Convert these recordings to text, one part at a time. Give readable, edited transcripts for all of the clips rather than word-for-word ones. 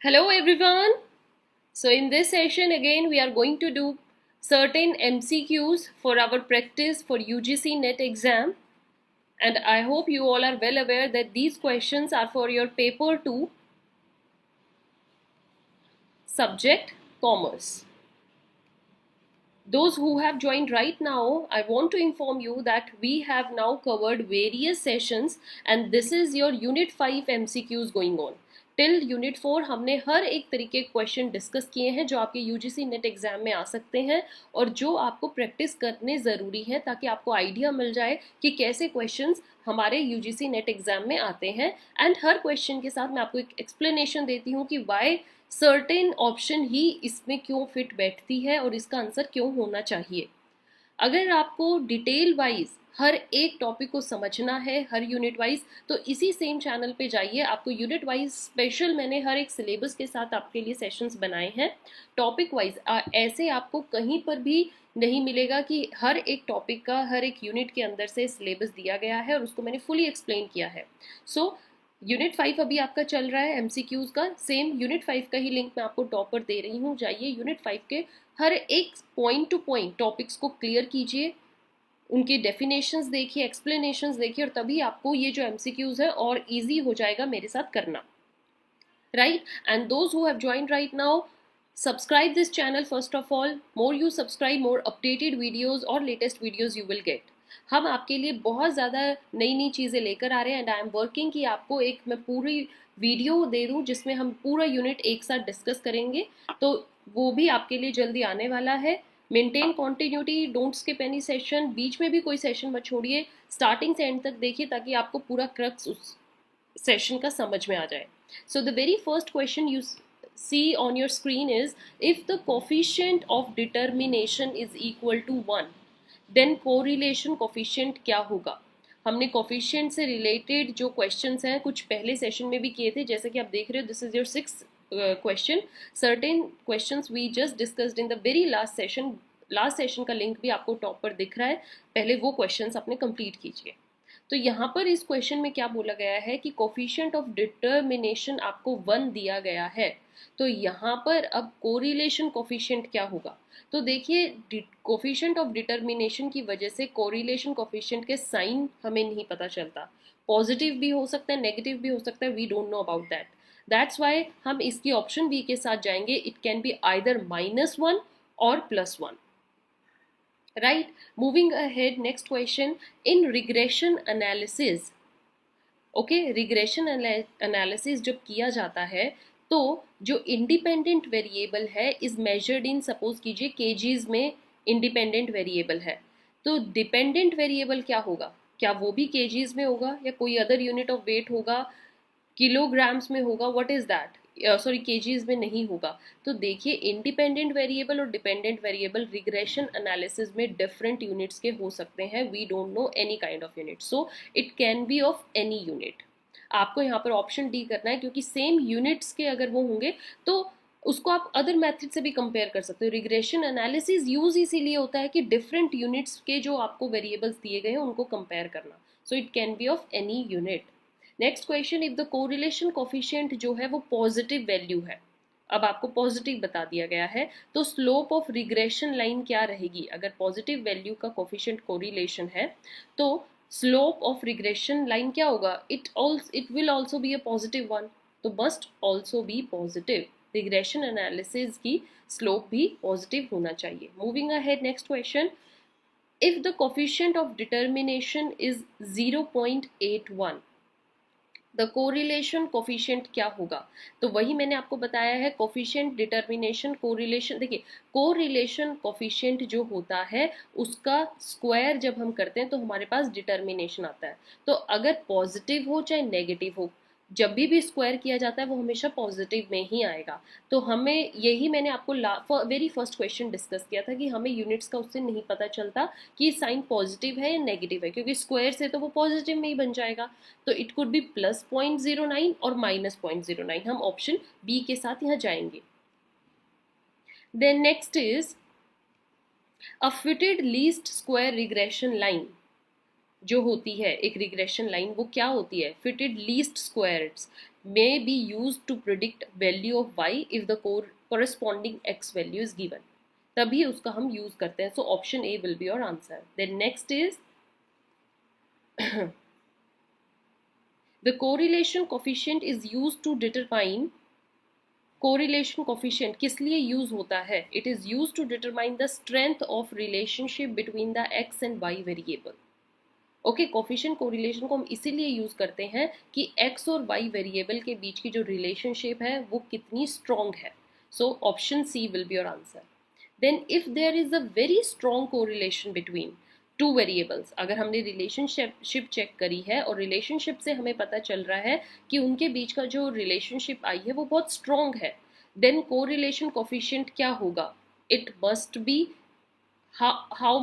Hello everyone. So in this session again we are going to do certain MCQs for our practice for UGC NET exam, and I hope you all are well aware that these questions are for your paper 2 subject commerce. Those who have joined right now, I want to inform you that we have now covered various sessions and this is your Unit 5 MCQs going on. Till unit 4 हमने हर एक तरीके के question discuss किए हैं जो आपके UGC net exam में आ सकते हैं और जो आपको प्रैक्टिस करने ज़रूरी है ताकि आपको आइडिया मिल जाए कि कैसे क्वेश्चंस हमारे यूजीसी नेट एग्जाम में आते हैं। एंड हर क्वेश्चन के साथ मैं आपको एक एक्सप्लेनेशन देती हूँ कि वाई सर्टेन ऑप्शन ही इसमें क्यों फिट बैठती है और इसका आंसर क्यों होना चाहिए। अगर आपको डिटेल वाइज हर एक टॉपिक को समझना है हर यूनिट वाइज तो इसी सेम चैनल पे जाइए। आपको यूनिट वाइज स्पेशल मैंने हर एक सिलेबस के साथ आपके लिए सेशंस बनाए हैं। टॉपिक वाइज ऐसे आपको कहीं पर भी नहीं मिलेगा कि हर एक टॉपिक का हर एक यूनिट के अंदर से सिलेबस दिया गया है और उसको मैंने फुली एक्सप्लेन किया है। सो यूनिट 5 अभी आपका चल रहा है एमसीक्यूज का, सेम यूनिट 5 का ही लिंक मैं आपको टॉपर दे रही हूँ। जाइए यूनिट 5 के हर एक पॉइंट टू पॉइंट टॉपिक्स को क्लियर कीजिए, उनकी डेफिनेशंस देखिए, एक्सप्लेनेशंस देखिए और तभी आपको ये जो एमसीक्यूज है और इजी हो जाएगा मेरे साथ करना, right. And those who have joined right now, subscribe this channel first of all. More you subscribe, more updated videos और latest videos you will get. हम आपके लिए बहुत ज़्यादा नई नई चीज़ें लेकर आ रहे हैं एंड आई एम वर्किंग कि आपको एक मैं पूरी वीडियो दे दूँ जिसमें हम पूरा यूनिट एक साथ डिस्कस करेंगे, तो वो भी आपके लिए जल्दी आने वाला है। Maintain continuity, don't skip any session, बीच में भी कोई सेशन मत छोड़िए, स्टार्टिंग से एंड तक देखिए ताकि आपको पूरा क्रक्स उस सेशन का समझ में आ जाए। So the very first question you see on your screen is, if the coefficient of determination is equal to 1 then correlation coefficient क्या होगा। हमने coefficient से related जो questions हैं कुछ पहले session में भी किए थे, जैसे कि आप देख रहे हो this is your sixth question. Certain questions we just discussed in the very last session. Last session का लिंक भी आपको टॉप पर दिख रहा है, पहले वो क्वेश्चंस अपने कंप्लीट कीजिए। तो यहाँ पर इस क्वेश्चन में क्या बोला गया है कि कोफिशिएंट ऑफ डिटर्मिनेशन आपको 1 दिया गया है, तो यहाँ पर अब कोरिलेशन कोफिशिएंट क्या होगा। तो देखिए कोफिशिएंट ऑफ डिटर्मिनेशन की वजह से कोरिलेशन कोफिशिएंट के साइन हमें नहीं पता चलता, पॉजिटिव भी हो सकता है नेगेटिव भी हो सकता है, we don't know about that. That's why हम इसकी ऑप्शन बी के साथ जाएंगे, इट कैन बी आइदर -1 और +1, right। Moving ahead, next question, in regression analysis, okay, regression analysis जब किया जाता है तो जो इंडिपेंडेंट वेरिएबल है इज मेजर्ड इन, सपोज कीजिए केजीज में इंडिपेंडेंट वेरिएबल है, तो डिपेंडेंट वेरिएबल क्या होगा, क्या वो भी केजीज में होगा या कोई अदर यूनिट ऑफ वेट होगा, किलोग्राम्स में होगा, what is that, sorry kgs में नहीं होगा। तो देखिए इंडिपेंडेंट वेरिएबल और डिपेंडेंट वेरिएबल रिग्रेशन एनालिसिस में डिफरेंट यूनिट्स के हो सकते हैं, we don't know any kind of unit, so it can be of any unit. आपको यहाँ पर ऑप्शन डी करना है क्योंकि सेम यूनिट्स के अगर वो होंगे तो उसको आप अदर मेथड से भी कंपेयर कर सकते हो। रिग्रेशन एनालिसिस यूज इसीलिए होता है कि डिफरेंट यूनिट्स के जो आपको वेरिएबल्स दिए गए हैं उनको कंपेयर करना, सो it can be of any unit. Next question, if the correlation coefficient जो है वो पॉजिटिव वैल्यू है, अब आपको पॉजिटिव बता दिया गया है, तो स्लोप ऑफ रिग्रेशन लाइन क्या रहेगी। अगर पॉजिटिव वैल्यू का कोफिशिएंट कोरिलेशन है तो स्लोप ऑफ रिग्रेशन लाइन क्या होगा, it will also be a positive one, तो must also be positive. Regression analysis की स्लोप भी पॉजिटिव होना चाहिए। Moving ahead, next question, if the coefficient of determination is 0.81 the correlation coefficient क्या होगा। तो वही मैंने आपको बताया है, कोफिशिएंट डिटर्मिनेशन कोरिलेशन, देखिए कोरिलेशन कोफिशिएंट जो होता है उसका स्क्वायर जब हम करते हैं तो हमारे पास डिटर्मिनेशन आता है, तो अगर पॉजिटिव हो चाहे नेगेटिव हो जब भी स्क्वायर किया जाता है वो हमेशा पॉजिटिव में ही आएगा। तो हमें यही मैंने आपको वेरी फर्स्ट क्वेश्चन डिस्कस किया था कि हमें यूनिट्स का उससे नहीं पता चलता कि साइन पॉजिटिव है या नेगेटिव है, क्योंकि स्क्वायर से तो वो पॉजिटिव में ही बन जाएगा, तो इट कुड बी +0.09 और -0.09, हम ऑप्शन बी के साथ यहाँ जाएंगे। Then next is a fitted least square regression line जो होती है, एक रिग्रेशन लाइन वो क्या होती है, fitted least squares may be used to predict value of y if the corresponding x value is given. तभी उसका हम यूज करते हैं. So option A will be your answer. Then next is the correlation coefficient is used to determine. Correlation coefficient किस लिए use होता है? It is use to determine the strength of relationship between the x and y variable. Okay, coefficient correlation को हम इसीलिए use करते हैं कि एक्स और वाई वेरिएबल के बीच की जो रिलेशनशिप है वो कितनी स्ट्रॉन्ग है. So option C will be your answer. Then if there is a very strong correlation between two variables, अगर हमने रिलेशनशिप चेक करी है और रिलेशनशिप से हमें पता चल रहा है कि उनके बीच का जो रिलेशनशिप आई है वो बहुत स्ट्रॉन्ग है, देन कोरिलेशन कोफिशिएंट क्या होगा? It must be how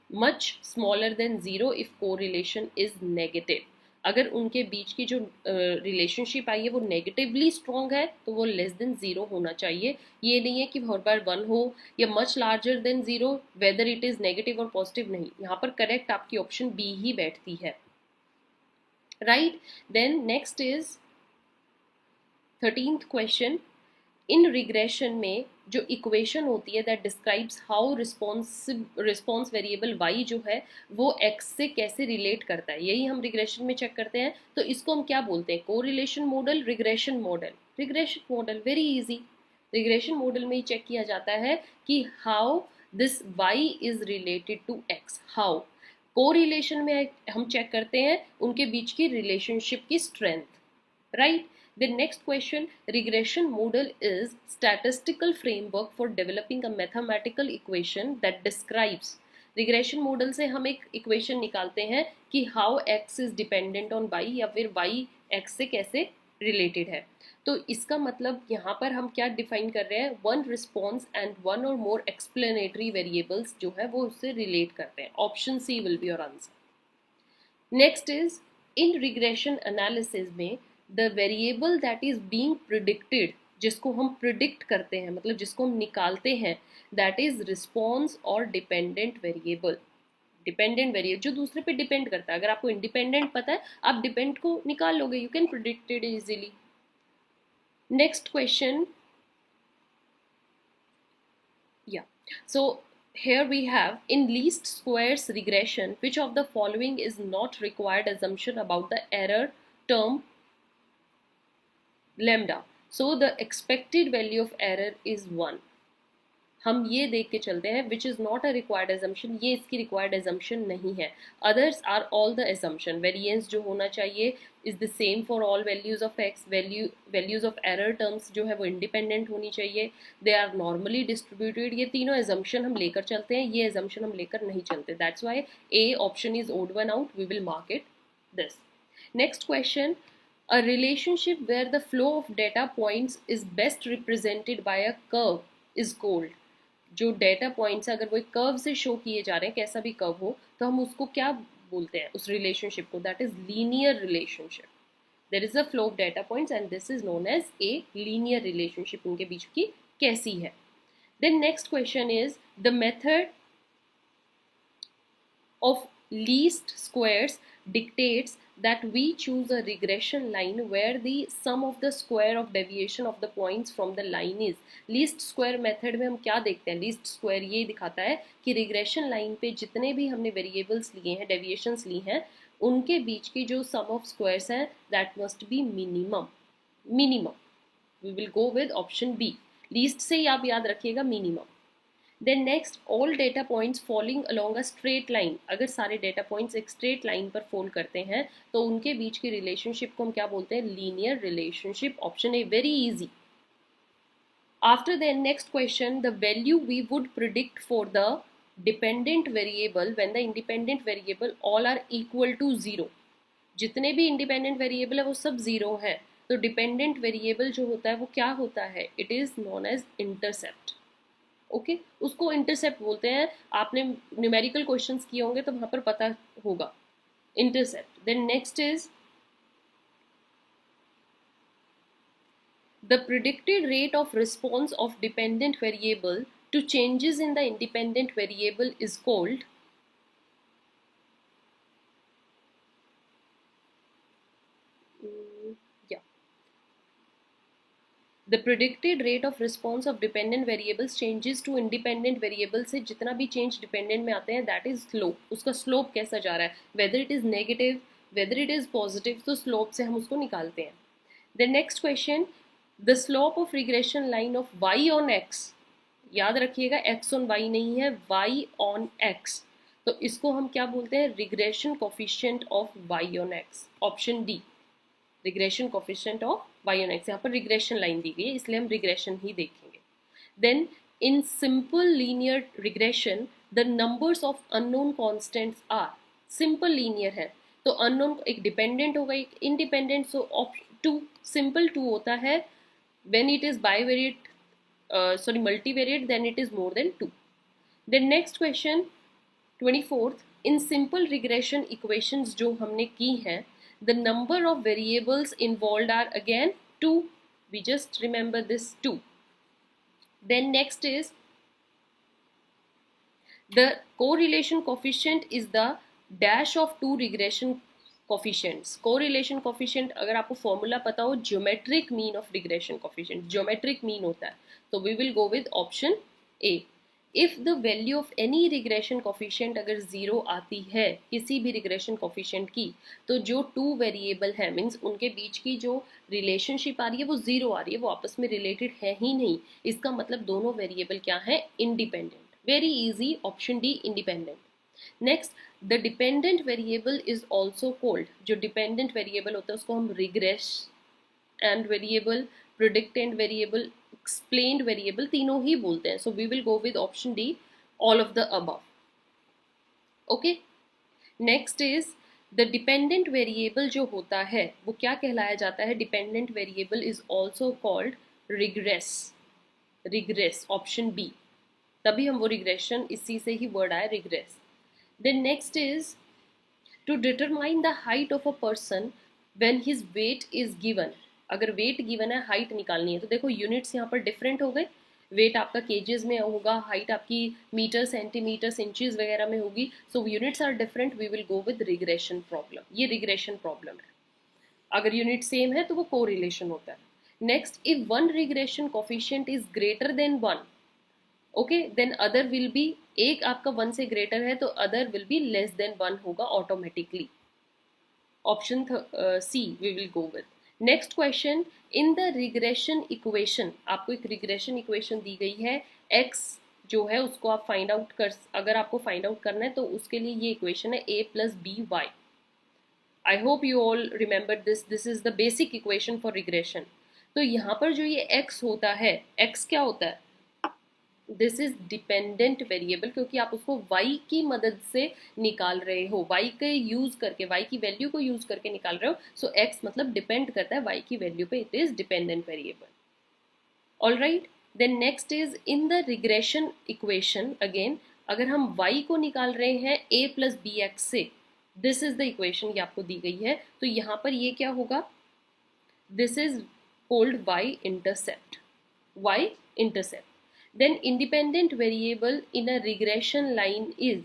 much smaller than zero if correlation is negative. अगर उनके बीच की जो रिलेशनशिप आई है वो नेगेटिवली स्ट्रॉन्ग है तो वो लेस देन जीरो होना चाहिए. ये नहीं है कि हर बार वन हो या much larger than zero, weather it is negative और पॉजिटिव नहीं. यहाँ पर करेक्ट आपकी ऑप्शन बी ही बैठती है. Right. Then next is 13th question. In regression में जो इक्वेशन होती है that describes how response variable y जो है वो x से कैसे रिलेट करता है, यही हम रिग्रेशन में चेक करते हैं. तो इसको हम क्या बोलते हैं? Correlation model, regression model. Regression model very easy. Regression model में ही चेक किया जाता है कि how this y is related to x. How. Correlation में हम चेक करते हैं उनके बीच की रिलेशनशिप की strength. Right. The next question, regression model is statistical framework for developing a mathematical equation that describes. Regression model से हम एक equation निकालते हैं कि how x is dependent on y या फिर y x से कैसे related है. तो इसका मतलब यहाँ पर हम क्या define कर रहे हैं? One response and one or more explanatory variables जो है वो उससे relate करते हैं. Option C will be your answer. Next is in regression analysis में the variable that is being predicted, जिसको हम predict करते हैं मतलब जिसको हम निकालते हैं, that is response और dependent variable. डिपेंडेंट वेरिएबल जो दूसरे पे डिपेंड करता है. अगर आपको इंडिपेंडेंट पता है आप डिपेंड को निकाल लोगे. You can predict it easily. Next question. या सो here we have in least squares regression which of the following is not required assumption about the error term lambda. So the expected value of error is 1. हम ये देख के चलते हैं which is not a required assumption. ये इसकी required assumption नहीं है. Others are all the assumption. Variance जो होना चाहिए is the same for all values of x. Values of error terms जो है वो independent होनी चाहिए. They are normally distributed. ये तीनों assumption हम लेकर चलते हैं. ये assumption हम लेकर नहीं चलते. That's why A option is odd one out. We will mark it this. Next question. A relationship where the flow of data points is best represented by a curve is called. जो data points अगर वो एक curve से show किए जा रहे हैं, कैसा भी कर्व हो, तो हम उसको क्या बोलते हैं उस रिलेशनशिप को? That is linear relationship. There is a flow of data points and this is known as a linear relationship. उनके बीच की कैसी है? Then next question is the method of least squares dictates that we choose a regression line where the sum of the square of deviation of the points from the line is. least square method में हम क्या देखते हैं? least square ये दिखाता है कि regression line पे जितने भी हमने variables लिए हैं, deviations ली हैं, उनके बीच की जो sum of squares हैं that must be minimum. We will go with option B. least से ही आप याद रखिएगा minimum. Then next, all data points falling along a straight line. अगर सारे data points एक straight line पर fall करते हैं तो उनके बीच की relationship को हम क्या बोलते हैं? linear relationship. Option A, very easy. After the next question, the value we would predict for the dependent variable when the independent variable all are equal to 0. जितने भी independent variable है वो सब 0 है. तो dependent variable जो होता है वो क्या होता है? It is known as intercept. Okay उसको इंटरसेप्ट बोलते हैं. आपने न्यूमेरिकल क्वेश्चंस किए होंगे तो वहां पर पता होगा intercept. Then next is the predicted rate of response of dependent variable to changes in the independent variable is called. The predicted rate of response of dependent variables changes to independent variable से जितना भी change dependent में आते हैं that is slope, उसका slope कैसा जा रहा है, whether it is negative whether it is positive, तो स्लोप से हम उसको निकालते हैं. The next question, the slope of regression line of y on x, याद रखिएगा x ऑन y नहीं है, y ऑन x, तो इसको हम क्या बोलते हैं, regression coefficient of y on x. Option D, regression coefficient of y on x. यहाँ पर रिग्रेशन लाइन दी गई है इसलिए हम रिग्रेशन ही देखेंगे. Then in simple linear regression the numbers of unknown constants are, simple linear है तो अननोन एक डिपेंडेंट होगा एक independent, so two, simple two होता है. when it is bivariate multivariate then it is more than 2. The next question 24th, in simple regression equations जो हमने की हैं the number of variables involved are again 2, we just remember this 2. Then next is the correlation coefficient is the dash of two regression coefficients. Correlation coefficient अगर आपको formula पता हो, geometric mean of regression coefficient, geometric mean होता है, तो we will go with option A. If the value of any regression coefficient अगर zero आती है किसी भी रिग्रेशन कोफिशिएंट की, तो जो टू वेरिएबल है मीन्स उनके बीच की जो रिलेशनशिप आ रही है वो जीरो आ रही है, वो आपस में रिलेटेड है ही नहीं, इसका मतलब दोनों वेरिएबल क्या है, independent. Very easy, option D independent. Next, the dependent variable is also called, जो डिपेंडेंट वेरिएबल होता है उसको हम regressand variable, predictand variable, explained variable तीनों ही बोलते हैं. So we will go with option D, all of the above. Okay. Next is the dependent variable जो होता है वो क्या कहलाया जाता है, dependent variable is also called regress. Regress, option B, तभी हम वो रिग्रेशन, इसी से ही वर्ड आया regret. Then next is to determine the height of a person when his weight is given. अगर weight given है, height निकालनी है, तो देखो यूनिट्स यहाँ पर डिफरेंट हो गए. वेट आपका केजेस में होगा, हाइट आपकी मीटर सेंटीमीटर इंचेस वगैरह में होगी, so units are different. We will go with regression problem. ये रिग्रेशन प्रॉब्लम है. अगर यूनिट सेम है तो वो कोरिलेशन होता है. Next, if one regression coefficient is greater than 1, okay, then other will be, एक आपका 1 से ग्रेटर है तो other will be less than 1 होगा automatically. Option C we will go with. Next question, in the regression equation, आपको एक regression equation दी गई है, x जो है उसको आप फाइंड आउट कर, अगर आपको फाइंड आउट करना है तो उसके लिए ये इक्वेशन है a plus b y. I hope you all remember this, this is the basic equation for regression. तो यहाँ पर जो ये x होता है, x क्या होता है, दिस इज डिपेंडेंट वेरिएबल, क्योंकि आप उसको y की मदद से निकाल रहे हो, y के यूज करके, y की वैल्यू को यूज करके निकाल रहे हो. सो x मतलब डिपेंड करता है y की वैल्यू पे, it is dependent variable. All right. Then next is in the regression equation again, अगर हम y को निकाल रहे हैं a प्लस बी एक्स से, दिस इज द इक्वेशन ये आपको दी गई है, तो यहाँ पर ये क्या होगा, this is called y intercept. y intercept. Then independent variable in a regression line is,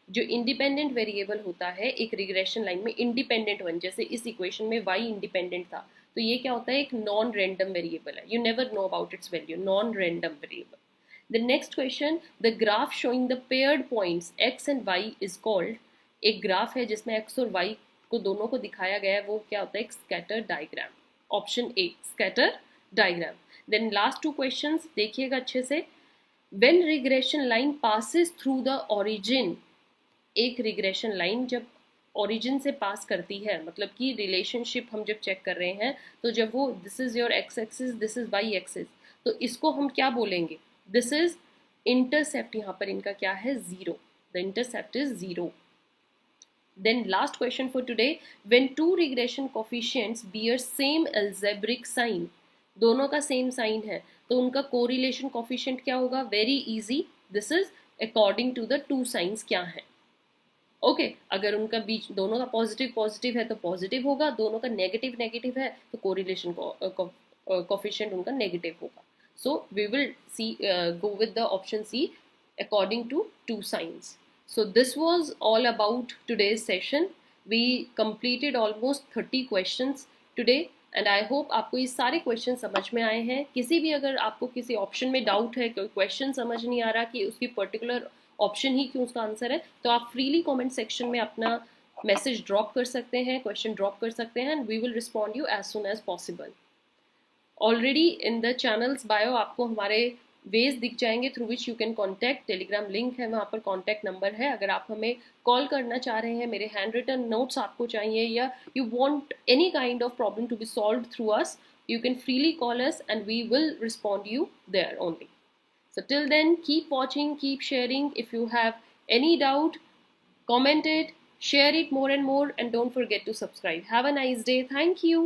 जो इंडिपेंडेंट वेरिएबल होता है एक रिग्रेशन लाइन में, इंडिपेंडेंट वन, जैसे इस इक्वेशन में y इंडिपेंडेंट था, तो ये क्या होता है, एक नॉन रैंडम वेरिएबल है. You never know about it's value, non random variable. The next question, the graph showing the paired points x and y is called, एक ग्राफ है जिसमें x और y को दोनों को दिखाया गया है, वो क्या होता है, एक scatter diagram. Option A, scatter diagram. Then last two questions देखिएगा अच्छे से. When regression line passes through the origin, एक रिग्रेशन लाइन जब ओरिजिन से पास करती है, मतलब कि रिलेशनशिप हम जब चेक कर रहे हैं, तो जब वो, this is your X axis, this is Y axis, तो इसको हम क्या बोलेंगे, दिस इज इंटरसेप्ट. यहाँ पर इनका क्या है, zero, the intercept is zero. Then last question for today, when two regression coefficients bear same algebraic sign, दोनों का सेम साइन है, तो उनका कोरिलेशन कोफिशिएंट क्या होगा, very easy, this is according to the two science क्या है. Okay, अगर उनका बीच दोनों का पॉजिटिव पॉजिटिव है तो पॉजिटिव होगा, दोनों का नेगेटिव नेगेटिव है तो कोरिलेशन कोफिशिएंट उनका नेगेटिव होगा. So we will see go with the option C, according to two science. So this was all about today's session. We completed almost 30 questions today and I hope आपको ये सारे question समझ में आए हैं. किसी भी अगर आपको किसी ऑप्शन में डाउट है, कोई क्वेश्चन समझ नहीं आ रहा कि उसकी पर्टिकुलर ऑप्शन ही क्यों उसका आंसर है, तो आप फ्रीली कमेंट सेक्शन में अपना मैसेज ड्रॉप कर सकते हैं, क्वेश्चन ड्रॉप कर सकते हैं, and we will respond you as soon as possible. Already in the channels bio आपको हमारे वेज दिख जाएंगे through which you can contact. Telegram link है, वहाँ पर कॉन्टैक्ट नंबर है. अगर आप हमें कॉल करना चाह रहे हैं, मेरे हैंड रिटन नोट्स आपको चाहिए, या you want any kind of problem to be solve through us, you can freely call us and we will respond you there only. So till then, keep watching, keep sharing. If you have any doubt, comment it, share it more and more, and don't forget to subscribe. Have a nice day. Thank you.